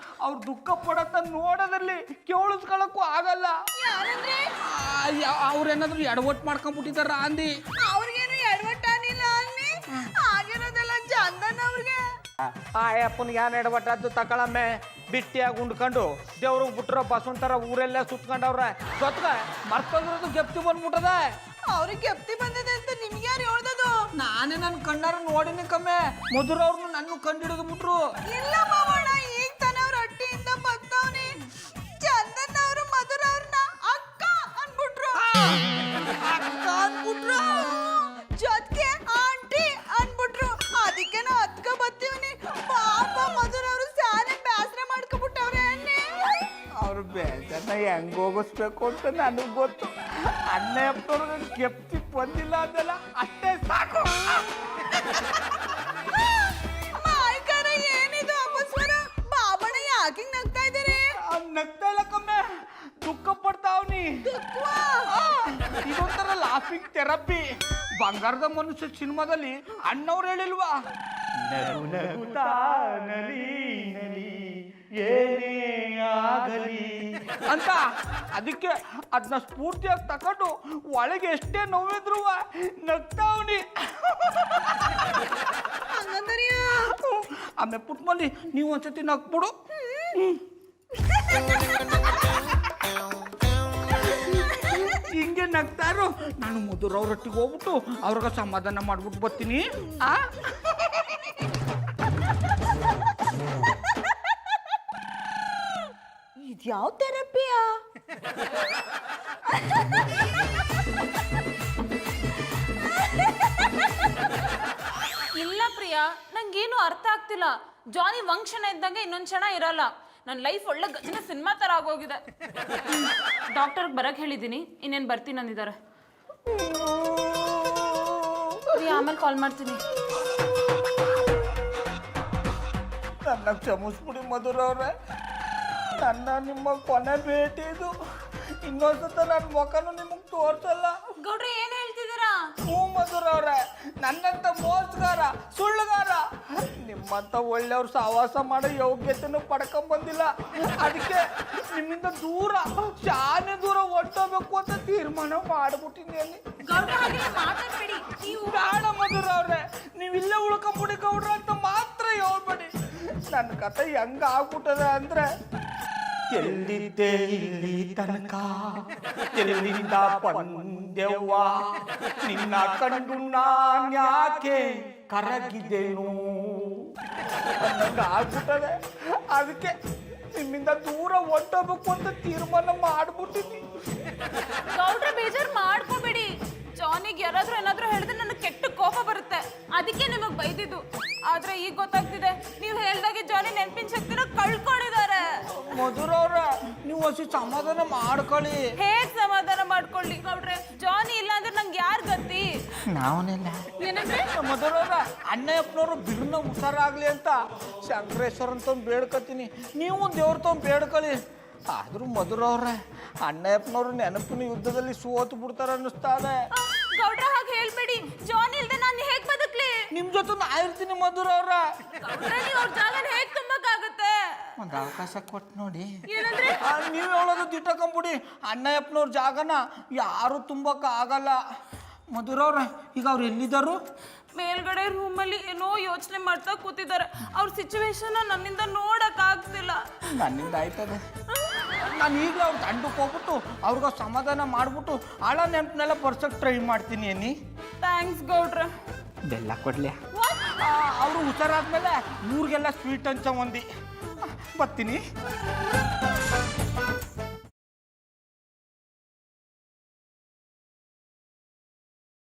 Speaker 5: ಅವ್ರು ದುಃಖ ಪಡತ್ತ ನೋಡೋದಿರ್ಲಿ, ಕೇಳಿಸ್ಕೊಳಕ್ಕೂ ಆಗಲ್ಲ.
Speaker 4: ಯಾರಂದ್ರೆ?
Speaker 5: ಅವ್ರೇನಾದ್ರು ಎಡವಟ್ಟು ಮಾಡ್ಕೊಂಡ್ಬಿಟ್ಟಿದಾರ ಅಂದಿ.
Speaker 4: ಅವ್ರಿಗೇನು ಎಡವಟ್ಟಾನಿಲ್ಲ ಅನ್ನಿ, ಆಗಿರೋದೆಲ್ಲ ಚಂದನ್ ಅವ್ರಿಗೆ.
Speaker 5: ಆ ಅಪ್ಪನಿಗೆ ಏನು ಎಡವಟ್ಟದ್ದು ತಗೊಳಮ್ಮೆ. ಬಿಟ್ಟಿಯಾಗಿ ಉಂಡ್ಕೊಂಡು ದೇವ್ರಿಗೆ ಬಿಟ್ರ ಬಸವಂತರ ಊರೆಲ್ಲ ಸುತ್ಕೊಂಡವ್ರೆ. ಜೊತ್ಗ ಮರ್ತೋದ್ರದ್ದು ಗೆಪ್ತಿ ಬಂದ್ಬಿಟ್ಟದ.
Speaker 4: ಅವ್ರಿಗೆ ಕೆಪ್ತಿ ಬಂದಿದೆ ಅಂತ ನಿಮ್ಗೆ ಯಾರು ಹೇಳ್ದದು?
Speaker 5: ನಾನೇ ನನ್ನ ಕಣ್ಣಾರ ನೋಡಿನಿ ಕಮ್ಮೆ. ಮಧುರ ಅವ್ರನ್ನ ನನ್ನ ಕಂಡಿಡಿದು ಬಿಟ್ರು.
Speaker 4: ಇಲ್ಲ ಮಾಮಣ್ಣ, ಈಗ ತಾನೇ ಅವ್ರ ಹಟ್ಟಿಯಿಂದ ಬರ್ತಾವ್ನಿ. ಚಂದನ್ ಅವರು ಮಧುರ ಅವ್ರನ್ನ ಅಕ್ಕ ಅನ್ಬಿಟ್ರು. ಅಕ್ಕ ಅನ್ಬಿಟ್ರು, ಜೊತೆಗೆ ಆಂಟಿ ಅನ್ಬಿಟ್ರು. ಅದಕ್ಕೆ ನಾವು ಅದ್ಕ ಬರ್ತೀವ್ನಿ. ಪಾಪ ಮಧುರ ಅವರು ಸ್ಯಾನೆ ಬೇಸರ ಮಾಡ್ಕೊಬಿಟ್ಟವ್ರೆ ಅನ್ನಿ.
Speaker 5: ಅವ್ರ ಬೇಜಾರನ್ನ ಹೆಂಗ್ ಹೋಗಿಸ್ಬೇಕು ಅಂತ ನನಗೆ ಗೊತ್ತು. ಅಣ್ಣಯ್ಯಪ್ಪನವ್ರಿಗೆ ಕೆಪ್ತಿ ಬಂದಿಲ್ಲ ಅಂದಲ್ಲ, ಅಷ್ಟೇ ಸಾಕು.
Speaker 4: ಮಾಯ್ಕಾರ ಏನಿದು ಅಪಸ್ವರ? ಬಾಬಣ್ಣ ಯಾಕೆ ನಗ್ತಾ ಇದ್ದೀರಿ?
Speaker 5: ನಗ್ತಾ ಇಲ್ಲ ಕಮ್ಮೆ, ದುಃಖ ಪಡ್ತಾವ್ನಿ. ಇದೊಂಥರ ಲಾಫಿಂಗ್ ಥೆರಪಿ. ಬಂಗಾರದ ಮನುಷ್ಯ ಸಿನಿಮಾದಲ್ಲಿ ಅಣ್ಣವ್ರು ಹೇಳಿಲ್ವಾ, ನಗು ನಗುತ್ತಾ ನಲಿ ನಲಿ ಏನೇ ಆಗಲಿ ಅಂತ. ಅದಕ್ಕೆ ಅದನ್ನ ಸ್ಫೂರ್ತಿಯಾಗಿ ತಕೊಂಡು ಒಳಗೆ ಎಷ್ಟೇ ನೋವಿದ್ರು ನಗ್ತಾವ್ನಿ. ಆಮೇಲೆ ಪುಟ್ಮಲ್ಲಿ ನೀವು ಒಂದ್ಸತಿ ನಗ್ಬಿಡು. ಹಿಂಗೆ ನಗ್ತಾರೋ. ನಾನು ಮಧುರ ಅವ್ರೊಟ್ಟಿಗೆ ಹೋಗ್ಬಿಟ್ಟು ಅವ್ರಿಗೆ ಸಮಾಧಾನ ಮಾಡ್ಬಿಟ್ಟು ಬರ್ತೀನಿ.
Speaker 4: ಇದ್ಯಾವ ಥೆರಪಿಯಾ?
Speaker 7: ಇಲ್ಲ ಪ್ರಿಯಾ, ನಂಗೇನು ಅರ್ಥ ಆಗ್ತಿಲ್ಲ. ಜಾನಿ ಒಂದ್ ಕ್ಷಣ ಇದ್ದಂಗೆ ಇನ್ನೊಂದ್ ಕ್ಷಣ ಇರಲ್ಲ. ನನ್ನ ಲೈಫ್ ಒಳ್ಳೆ ಗಜನ ಸಿನಿಮಾ ತರ ಆಗೋಗಿದೆ. ಡಾಕ್ಟರ್ಗೆ ಬರಕ್ ಹೇಳಿದ್ದೀನಿ, ಇನ್ನೇನು ಬರ್ತೀನಿ ಅಂದಿದ್ದಾರೆ. ಆಮೇಲೆ ಕಾಲ್ ಮಾಡ್ತೀನಿ.
Speaker 5: ನನ್ನ ಕ್ಷಮಿಸ್ಬಿಡಿ ಮಧುರ ಅವ್ರೆ. ನನ್ನ ನಿಮ್ಮ ಕೊನೆ ಭೇಟಿ ಇದು. ಇನ್ನೊಂದ್ಸತ ನನ್ನ ಮುಖನೂ ನಿಮಗೆ ತೋರ್ಸಲ್ಲ.
Speaker 7: ಗೌಡ್ರೆ, ಏನ್ ಹೇಳ್ತಿದ್ದೀರಾ?
Speaker 5: ಹ್ಞೂ ಮಧುರ ಅವ್ರೆ, ನನ್ನಂತ ಮೋಸಗಾರ ಸುಳ್ಳುಗಾರ ನಿಮ್ಮಂತ ಒಳ್ಳೆಯವ್ರು ಸಹವಾಸ ಮಾಡೋ ಯೋಗ್ಯತೆನೂ ಪಡ್ಕೊಂಬಂದಿಲ್ಲ. ಅದಕ್ಕೆ ನಿಮ್ಮಿಂದ ದೂರ ಶಾನೆ ದೂರ ಹೊಟ್ಟೋಗ್ಬೇಕು ಅಂತ ತೀರ್ಮಾನ ಮಾಡ್ಬಿಟ್ಟಿದ್ದೀನಿ.
Speaker 7: ಗೌಡ್ರ ಹಾಗೆಲ್ಲ ಮಾತಾಡ್ಬೇಡಿ ನೀವು.
Speaker 5: ಬೇಡ ಮಧುರ ಅವ್ರೆ, ನೀವಿಲ್ಲ ಉಳ್ಕೊಂಬಿಡಿ ಗೌಡ್ರ ಅಂತ ಮಾತ್ರ ಹೇಳ್ಬೇಡಿ. ನನ್ನ ಕತೆ ಹೆಂಗ ಆಗ್ಬಿಟ್ಟದೆ ಅಂದ್ರೆ, ಎಲ್ಲಿದ್ದೆ ಇಲ್ಲಿ ತನಕ ಎಲ್ಲಿಂದ ಬಂದೆವ್ವ, ನಿನ್ನ ಕಂಡು ನಾನ್ ಯಾಕೆ ಕರಗಿದೆನು ಆಗ್ಬಿಟ್ಟದೆ. ಅದಕ್ಕೆ ನಿಮ್ಮಿಂದ ದೂರ ಹೊಟ್ಟೋಗ್ಬೇಕು ಅಂತ ತೀರ್ಮಾನ ಮಾಡ್ಬಿಟ್ಟಿದ್ದೀನಿ.
Speaker 7: ಗೌಡ್ರ ಬೇಜಾರು ಮಾಡ್ಕೋಬೇಡಿ. ಜಾನಿಗೆ ಯಾರಾದ್ರೂ ಏನಾದ್ರೂ ಹೇಳಿದ್ರೆ ನನಗೆ ಕೆಟ್ಟ ಕೋಪ ಬರುತ್ತೆ, ಅದಕ್ಕೆ ನಿಮಗ್ ಬೈದಿದ್ದು. ಆದ್ರೆ ಈಗ ಗೊತ್ತಾಗ್ತಿದೆ, ನೀವು ಹೇಳ್ದಾಗೆ ಜಾನಿ ನೆನಪಿನ ಶಕ್ತಿನ ಕಳ್ಕೊಂಡಿದ್ದಾರೆ.
Speaker 5: ಮಧುರ ಅವ್ರ, ನೀವು ಹೊಸ ಸಮಾಧಾನ ಮಾಡ್ಕೊಳ್ಳಿ.
Speaker 7: ಹೇಗ್ ಸಮಾಧಾನ ಮಾಡ್ಕೊಳ್ಳಿ ಗೌಡ್ರೆ? ಜಾನಿ ಇಲ್ಲ ಅಂದ್ರೆ ನಂಗೆ ಯಾರ್ ಗತಿ?
Speaker 5: ನಾವನೆಲ್ಲ
Speaker 7: ಏನಂದ್ರೆ
Speaker 5: ಮಧುರ ಅವ್ರ, ಅಣ್ಣಯ್ಯಪ್ಪನವ್ರು ಬಿರ್ನ ಹುಷಾರಾಗ್ಲಿ ಅಂತ ಶಂಕರೇಶ್ವರ ಅಂತ ಬೇಡ್ಕೊತೀನಿ. ನೀವು ದೇವ್ರ ತಗೊಂಡ್ ಬೇಡ್ಕೊಳ್ಳಿ. ಆದ್ರೂ ಮಧುರ ಅವ್ರೆ, ಅಣ್ಣಯ್ಯಪ್ಪನವ್ರು ನೆನಪಿನ ಯುದ್ಧದಲ್ಲಿ ಸೋತು ಬಿಡ್ತಾರ ಅನ್ನಿಸ್ತಾದೆ.
Speaker 7: ಗೌಡ್ರ ಹಾಗೆ ಹೇಳ್ಬೇಡಿ. ಜಾನಿ ಇಲ್ದೆ ನಾನು ಹೇಗ್ ಬದುಕ್ಲಿ?
Speaker 5: ನಿಮ್ ಜೊತೆ ನಾ ಇರ್ತೀನಿ ಮಧುರ ಅವ್ರ.
Speaker 7: ಗೌಡ್ರೆ, ನೀವು ಅವ್ರ ಜಾಗನ ಹೇಗ್ ತುಂಬಕ್ಕಾಗತ್ತೆ?
Speaker 5: ಒಂದು ಅವಕಾಶ ಕೊಟ್ಟು ನೋಡಿ.
Speaker 7: ಏನಂದ್ರೆ?
Speaker 5: ನೀವು ಹೇಳೋದು ದಿಟ್ಟಕೊಂಬಿಡಿ. ಅಣ್ಣಯ್ಯಪ್ಪನವ್ರ ಜಾಗನ ಯಾರು ತುಂಬಕ್ಕ ಆಗಲ್ಲ. ಮಧುರ ಅವ್ರ, ಈಗ ಅವ್ರು ಎಲ್ಲಿದ್ದಾರು?
Speaker 7: ಮೇಲ್ಗಡೆ ರೂಮಲ್ಲಿ ಏನೋ ಯೋಚನೆ ಮಾಡ್ತಾ ಕೂತಿದ್ದಾರೆ. ಅವ್ರ ಸಿಚುವೇಶನ್ ನನ್ನಿಂದ ನೋಡಕ್ ಆಗ್ತಿಲ್ಲ.
Speaker 5: ನನ್ನಿಂದ ಆಯ್ತದೆ. ನಾನು ಈಗಲೇ ಅವ್ರ ತಂಡಕ್ಕೆ ಹೋಗ್ಬಿಟ್ಟು ಅವ್ರಿಗೆ ಸಮಾಧಾನ ಮಾಡ್ಬಿಟ್ಟು ಆಳ ನೆನಪನ್ನೆಲ್ಲ ಬರ್ಸಕ್ಕೆ ಟ್ರೈ ಮಾಡ್ತೀನಿ. ಅನ್ನಿ
Speaker 7: ಥ್ಯಾಂಕ್ಸ್ ಗೌಡ್ರ.
Speaker 5: ಬೆಲ್ಲ ಕೊಡ್ಲಿ. ಅವರು ಹುಷಾರಾದ್ಮೇಲೆ ಊರಿಗೆಲ್ಲ ಸ್ವೀಟ್ ಹಂಚ ಮಂದಿ ಬರ್ತೀನಿ.